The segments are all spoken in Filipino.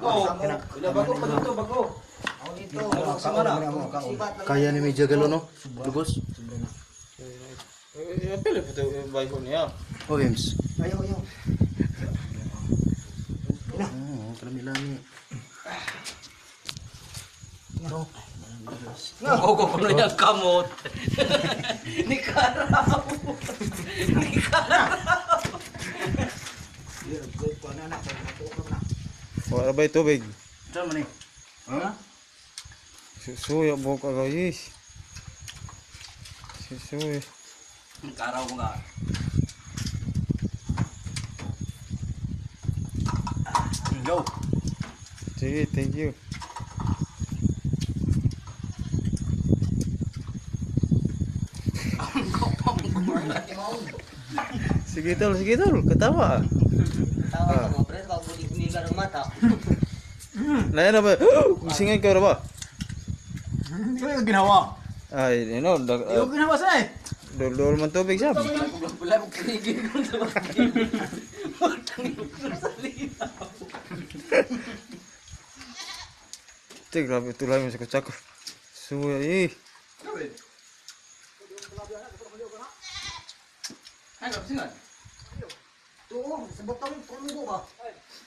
Bago pa dito, bago. Kaya ni Meja Galo, no? Lugos. Pili po ito yung bago niya. Oh, Wims. Ayaw. Kalami-lami. Nakuko ko na yung kamot. Ni Karaw. Wala ba ito, tubig? Saan man eh? Ha? Susuya mo ka guys. Susuya. Karaw ko nga. Go. Sige, thank you. Sige tol, ketawa. Tawa mo, pre, pag budi ka ng mata. Lain apa? Gisingin ka ba? Ito yung ginawa. Ay, ano, Yung ginawa sa eh. dol man tubig sab. Wala mo pinigil ko sa bakit. Tik, grabe tulay mo sa kutsako. Suya eh. Ay, kapisingan. Oo, sa botong tumugo ba?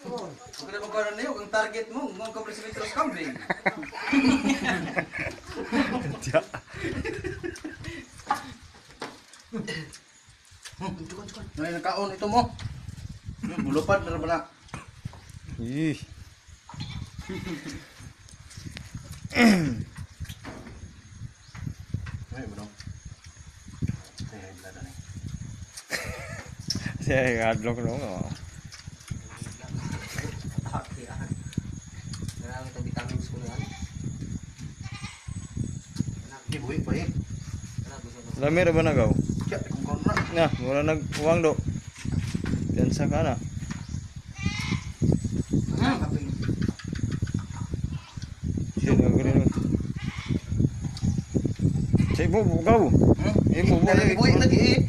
Oo. Huwag na magkaroon na yun. Ang target mo, mga kapresimentos kambing. Nay nakaon ito mo. Bulupad na ba na? Ih. Ay, bro. Ay, blada na. Saya adlok dong. Marami itong vitamins ko na yan. Di buhi pa eh. Lami ra ba nagaw? Kaya kung kon na. Na, mura nagkuwang do. Piansa ka na. Sige, nagre. Say mo bugaw. Eh mo Buhi lagi eh.